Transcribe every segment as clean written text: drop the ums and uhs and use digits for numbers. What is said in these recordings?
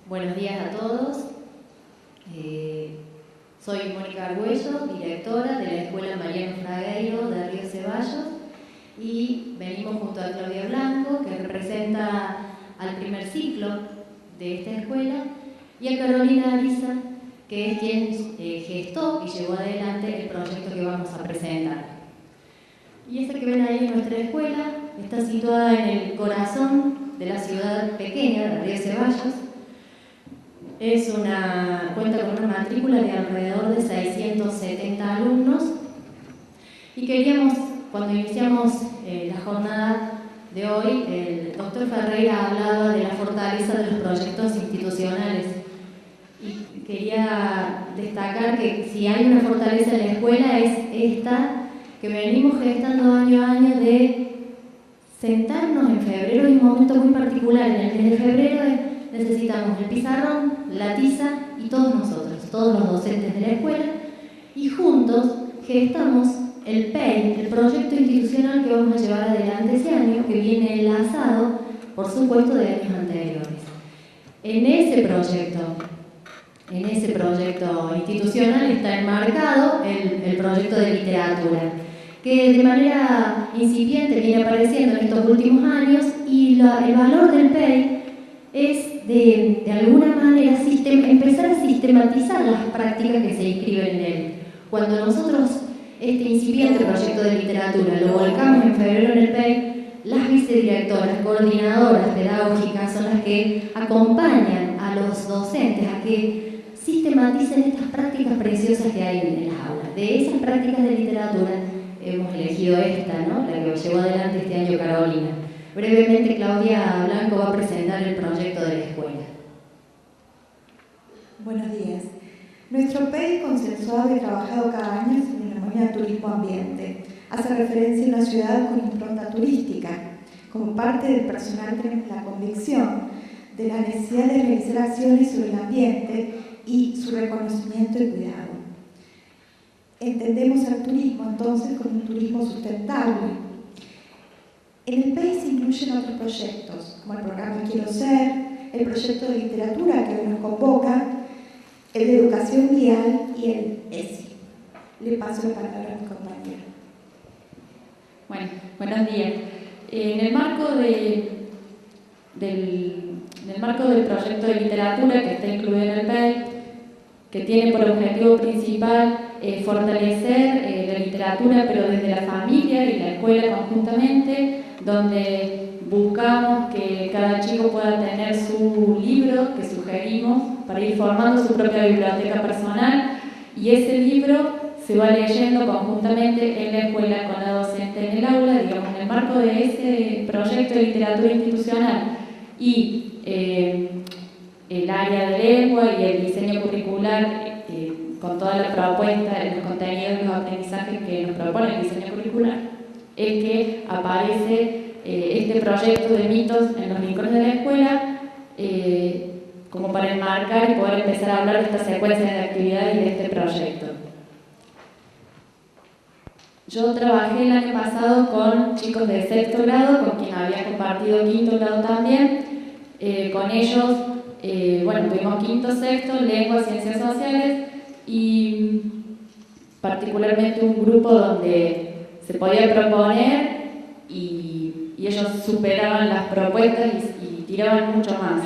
Buenos días a todos. Soy Mónica Argüello, directora de la Escuela Mariano Fragueiro de Río Ceballos, y venimos junto a Claudia Blanco, que representa al primer ciclo de esta escuela, y a Carolina Ariza, que es quien gestó y llevó adelante el proyecto que vamos a presentar. Y esta que ven ahí en nuestra escuela está situada en el corazón de la ciudad pequeña de Río Ceballos. Cuenta con una matrícula de alrededor de 670 alumnos, y queríamos, cuando iniciamos la jornada de hoy, el doctor Ferreira hablaba de la fortaleza de los proyectos institucionales, y quería destacar que si hay una fortaleza en la escuela es esta, que venimos gestando año a año, de sentarnos en febrero, en un momento muy particular. En el mes de febrero necesitamos el pizarrón, la tiza y todos nosotros, todos los docentes de la escuela, y juntos gestamos el PEI, el proyecto institucional que vamos a llevar adelante ese año, que viene enlazado, por supuesto, de años anteriores. En ese proyecto institucional está enmarcado el proyecto de literatura, que de manera incipiente viene apareciendo en estos últimos años, y el valor del PEI es de alguna manera empezar a sistematizar las prácticas que se inscriben en él. Cuando nosotros este incipiente proyecto de literatura lo volcamos en febrero en el PEI, las vicedirectoras, coordinadoras pedagógicas son las que acompañan a los docentes a que sistematicen estas prácticas preciosas que hay en las aulas. De esas prácticas de literatura hemos elegido esta, ¿no? La que llevó adelante este año Carolina. Brevemente, Claudia Blanco va a presentar el proyecto de la escuela. Buenos días. Nuestro PEI, consensuado y trabajado cada año, se denomina Turismo Ambiente. Hace referencia a una ciudad con impronta turística. Como parte del personal tenemos la convicción de la necesidad de realizar acciones sobre el ambiente y su reconocimiento y cuidado. Entendemos al turismo entonces como un turismo sustentable. En el PEI se incluyen otros proyectos, como el programa Quiero Ser, el proyecto de literatura que hoy nos convoca, el de educación vial y el ESI. Le paso la palabra a mi compañera. Bueno, buenos días. En el marco del proyecto de literatura que está incluido en el PEI, que tiene por objetivo principal fortalecer la literatura, pero desde la familia y la escuela conjuntamente, donde buscamos que cada chico pueda tener su libro que sugerimos para ir formando su propia biblioteca personal, y ese libro se va leyendo conjuntamente en la escuela con la docente en el aula. Digamos, en el marco de ese proyecto de literatura institucional y el área de lengua y el diseño curricular, con toda la propuesta, los contenidos y los aprendizajes que nos propone el diseño curricular, es que aparece este proyecto de mitos en los rincones de la escuela, como para enmarcar y poder empezar a hablar de esta secuencia de actividades y de este proyecto. Yo trabajé el año pasado con chicos de sexto grado, con quien había compartido quinto grado también. Con ellos, tuvimos quinto, sexto, lengua, ciencias sociales, y particularmente un grupo donde se podía proponer y ellos superaban las propuestas y tiraban mucho más.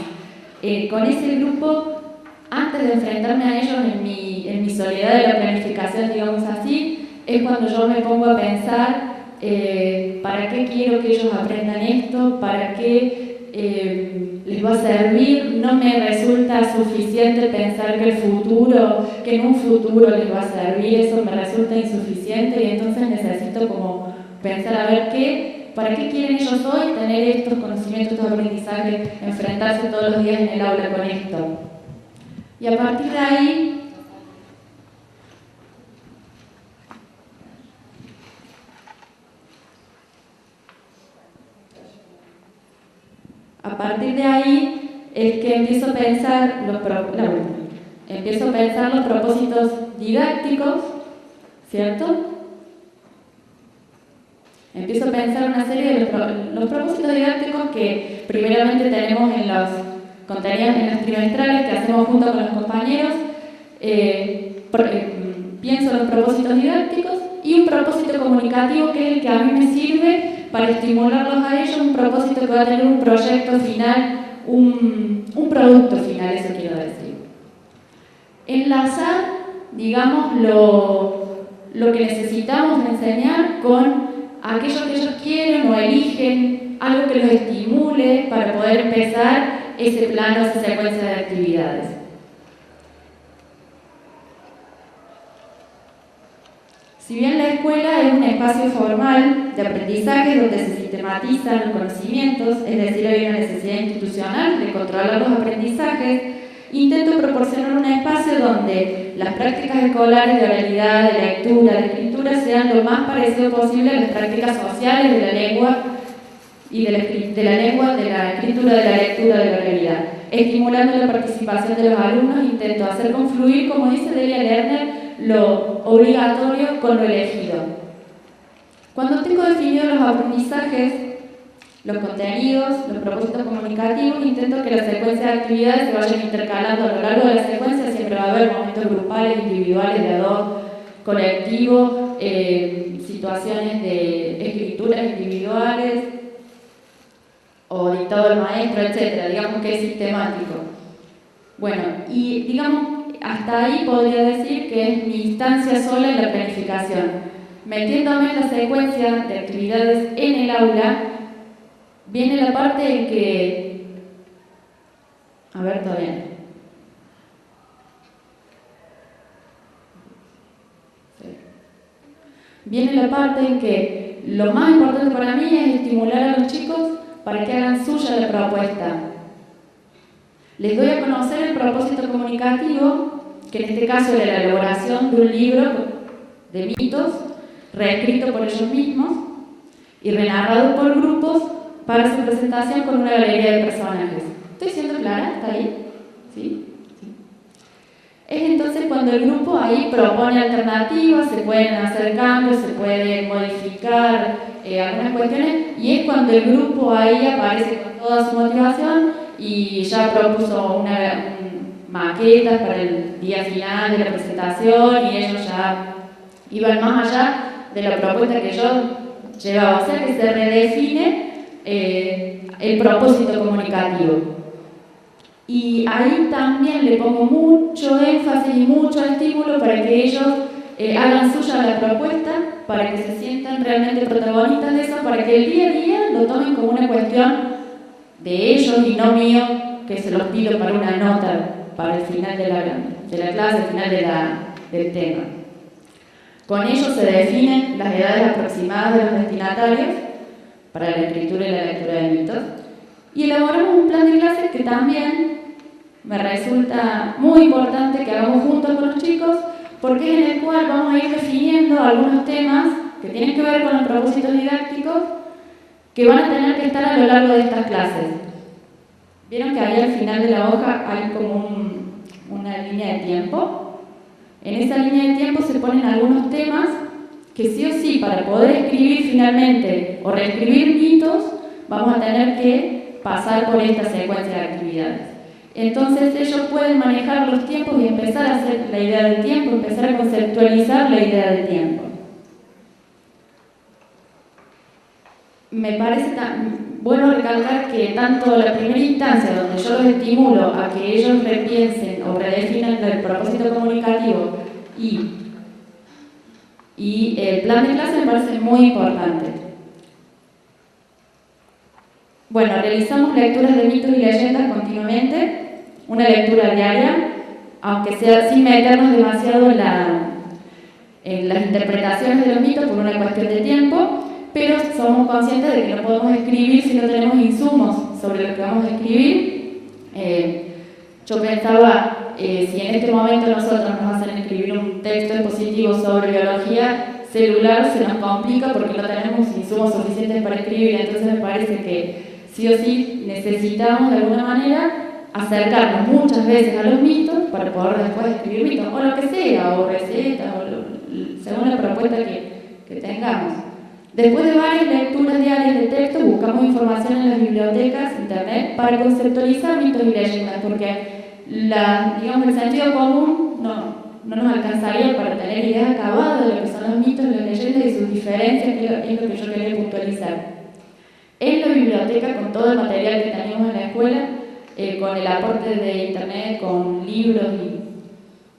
Con ese grupo, antes de enfrentarme a ellos en mi soledad de la planificación, digamos así, es cuando yo me pongo a pensar ¿para qué quiero que ellos aprendan esto? ¿Para qué les va a servir? No me resulta suficiente pensar que en un futuro les va a servir, eso me resulta insuficiente, y entonces necesito como pensar a ver ¿para qué quieren ellos hoy tener estos conocimientos, estos aprendizajes, enfrentarse todos los días en el aula con esto? Y a partir de ahí, es que empiezo a pensar los propósitos didácticos, ¿cierto? Empiezo a pensar una serie de los propósitos didácticos que primeramente tenemos en los contenidos en las trimestrales que hacemos junto con los compañeros, pienso los propósitos didácticos y un propósito comunicativo que es el que a mí me sirve para estimularlos a ellos, un propósito que va a tener un proyecto final, un producto final, eso quiero decir. Enlazar, digamos, lo que necesitamos enseñar con aquello que ellos quieren o eligen, algo que los estimule para poder empezar ese plano, esa secuencia de actividades. Si bien la escuela es un espacio formal de aprendizaje donde se sistematizan los conocimientos, es decir, hay una necesidad institucional de controlar los aprendizajes, intento proporcionar un espacio donde las prácticas escolares de oralidad, de lectura, de escritura sean lo más parecido posible a las prácticas sociales de la lengua y de la escritura, de la lectura, de la oralidad. Estimulando la participación de los alumnos, intento hacer confluir, como dice Delia Lerner, lo obligatorio con lo elegido. Cuando tengo definidos los aprendizajes, los contenidos, los propósitos comunicativos, intento que la secuencia de actividades se vayan intercalando a lo largo de la secuencia. Siempre va a haber momentos grupales, individuales, de a dos, colectivos, situaciones de escrituras individuales o dictado del maestro, etc. Digamos que es sistemático. Bueno, y digamos, hasta ahí podría decir que es mi instancia sola en la planificación. Metiéndome en la secuencia de actividades en el aula, viene la parte en que... A ver, todavía no. Sí. Viene la parte en que lo más importante para mí es estimular a los chicos para que hagan suya la propuesta. Les doy a conocer el propósito comunicativo, que en este caso es la elaboración de un libro de mitos, reescrito por ellos mismos y renarrado por grupos para su presentación con una galería de personajes. ¿Estoy siendo clara? ¿Está ahí? ¿Sí? Sí. Es entonces cuando el grupo ahí propone alternativas, se pueden hacer cambios, se pueden modificar algunas cuestiones, y es cuando el grupo ahí aparece con toda su motivación y ya propuso maquetas para el día final de la presentación, y ellos ya iban más allá de la propuesta que yo llevaba, o sea que se redefine el propósito comunicativo. Y ahí también le pongo mucho énfasis y mucho estímulo para que ellos hagan suya la propuesta, para que se sientan realmente protagonistas de eso, para que el día a día lo tomen como una cuestión de ellos y no mío, que se los pido para una nota para el final de la clase, el final del tema. Con ello se definen las edades aproximadas de los destinatarios para la escritura y la lectura de mitos, y elaboramos un plan de clases que también me resulta muy importante que hagamos juntos con los chicos, porque es en el cual vamos a ir definiendo algunos temas que tienen que ver con los propósitos didácticos que van a tener que estar a lo largo de estas clases. Vieron que ahí al final de la hoja hay como una línea de tiempo. En esa línea de tiempo se ponen algunos temas que sí o sí, para poder escribir finalmente o reescribir mitos, vamos a tener que pasar por esta secuencia de actividades. Entonces ellos pueden manejar los tiempos y empezar a hacer la idea del tiempo, empezar a conceptualizar la idea del tiempo. Me parece bueno recalcar que tanto la primera instancia, donde yo los estimulo a que ellos repiensen o redefinan el propósito comunicativo, y el plan de clase, me parece muy importante. Bueno, realizamos lecturas de mitos y leyendas continuamente, una lectura diaria, aunque sea sin meternos demasiado en las interpretaciones de los mitos por una cuestión de tiempo, pero somos conscientes de que no podemos escribir si no tenemos insumos sobre lo que vamos a escribir. Yo pensaba, si en este momento nosotros nos hacen escribir un texto expositivo sobre biología celular, se nos complica porque no tenemos insumos suficientes para escribir. Entonces me parece que sí o sí necesitamos de alguna manera acercarnos muchas veces a los mitos para poder después escribir mitos, o lo que sea, o recetas, o según la propuesta que tengamos. Después de varias lecturas diarias de texto, buscamos información en las bibliotecas, internet, para conceptualizar mitos y leyendas, porque digamos, el sentido común no nos alcanzaría para tener ideas acabadas de lo que son los mitos, las leyendas y sus diferencias, que es lo que yo quería puntualizar. En la biblioteca, con todo el material que teníamos en la escuela, con el aporte de internet, con libros y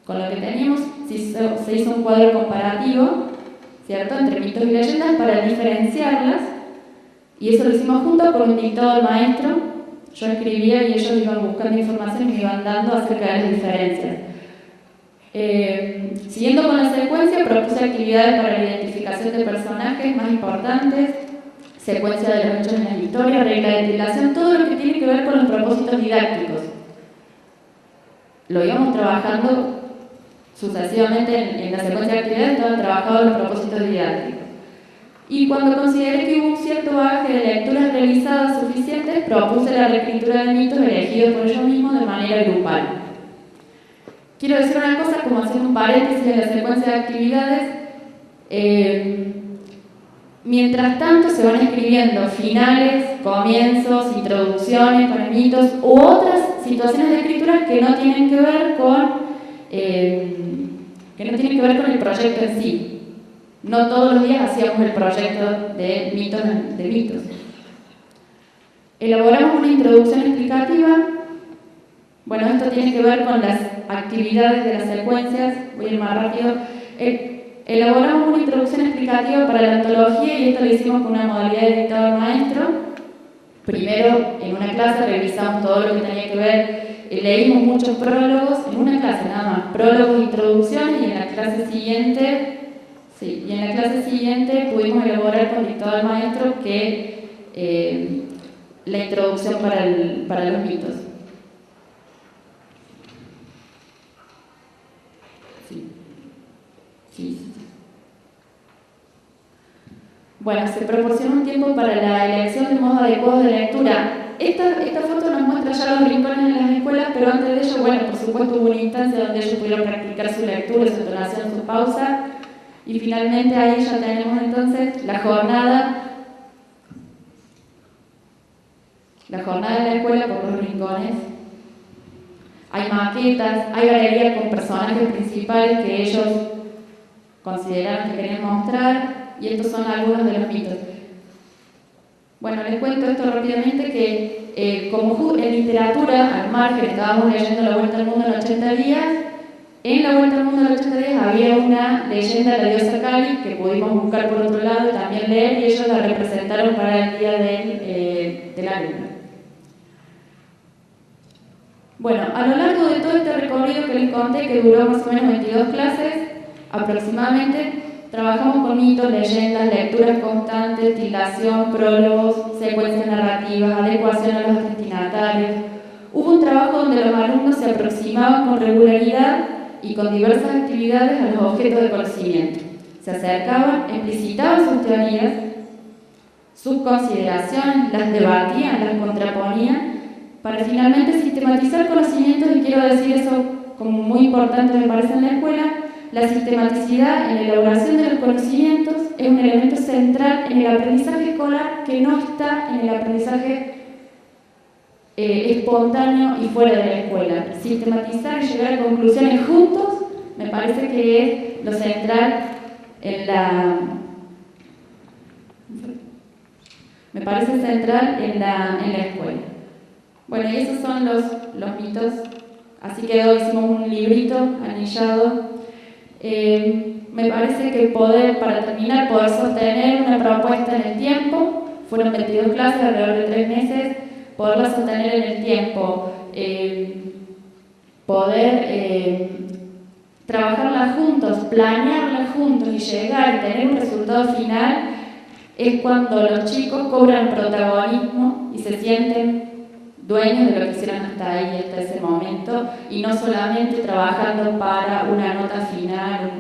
con lo que teníamos, se hizo un cuadro comparativo, ¿cierto?, entre mitos y leyendas para diferenciarlas, y eso lo hicimos juntos con un dictado del maestro. Yo escribía y ellos iban buscando información y me iban dando acerca de las diferencias. Siguiendo con la secuencia, propuse actividades para la identificación de personajes más importantes, secuencia de los hechos en la historia, regla de tildación, todo lo que tiene que ver con los propósitos didácticos. Lo íbamos trabajando sucesivamente en la secuencia de actividades, estaban trabajados los propósitos didácticos. Y cuando consideré que hubo un cierto bagaje de lecturas realizadas suficientes, propuse la reescritura de mitos elegidos por ellos mismos de manera grupal. Quiero decir una cosa, como haciendo un paréntesis en la secuencia de actividades. Mientras tanto se van escribiendo finales, comienzos, introducciones para mitos u otras situaciones de escritura que no tienen que ver con el proyecto en sí. No todos los días hacíamos el proyecto de mitos. Elaboramos una introducción explicativa. Bueno, esto tiene que ver con las actividades de las secuencias. Voy a ir más rápido. Elaboramos una introducción explicativa para la antología y esto lo hicimos con una modalidad de dictado del maestro. Primero, en una clase revisamos todo lo que tenía que ver, leímos muchos prólogos, en una clase nada más, prólogos e introducciones, y en la clase siguiente pudimos elaborar con dictado del maestro la introducción para los mitos. Sí. Bueno, se proporciona un tiempo para la elección de modos adecuados de lectura. Esta foto nos muestra ya los rincones en las escuelas, pero antes de ello, bueno, por supuesto hubo una instancia donde ellos pudieron practicar su lectura, su entonación, su pausa, y finalmente ahí ya tenemos entonces la jornada de la escuela por los rincones. Hay maquetas, hay galerías con personajes principales que ellos consideraron que querían mostrar, y estos son algunos de los mitos. Bueno, les cuento esto rápidamente, que como en literatura, al margen, estábamos leyendo La Vuelta al Mundo en 80 días, en La Vuelta al Mundo en 80 días había una leyenda de la diosa Kali que pudimos buscar por otro lado y también leer, y ellos la representaron para el día de la luna. Bueno, a lo largo de todo este recorrido que les conté, que duró más o menos 22 clases aproximadamente, trabajamos con mitos, leyendas, lecturas constantes, tildación, prólogos, secuencias narrativas, adecuación a los destinatarios. Hubo un trabajo donde los alumnos se aproximaban con regularidad y con diversas actividades a los objetos de conocimiento. Se acercaban, explicitaban sus teorías, sus consideraciones, las debatían, las contraponían, para finalmente sistematizar conocimientos, y quiero decir eso como muy importante me parece en la escuela. La sistematicidad en la elaboración de los conocimientos es un elemento central en el aprendizaje escolar que no está en el aprendizaje espontáneo y fuera de la escuela. Sistematizar y llegar a conclusiones juntos me parece que es lo central en la escuela. Bueno, y esos son los mitos. Así quedó, hicimos un librito anillado. Me parece que para terminar, poder sostener una propuesta en el tiempo, fueron 22 clases alrededor de 3 meses, poderla sostener en el tiempo, poder trabajarla juntos, planearla juntos y llegar y tener un resultado final, es cuando los chicos cobran protagonismo y se sienten dueños de lo que hicieron hasta ahí, hasta ese momento, y no solamente trabajando para una nota final,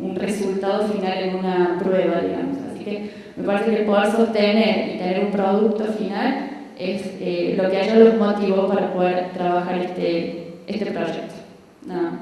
un resultado final en una prueba, digamos. Así que me parece que poder sostener y tener un producto final es lo que a ellos los motivó para poder trabajar este proyecto. Nada.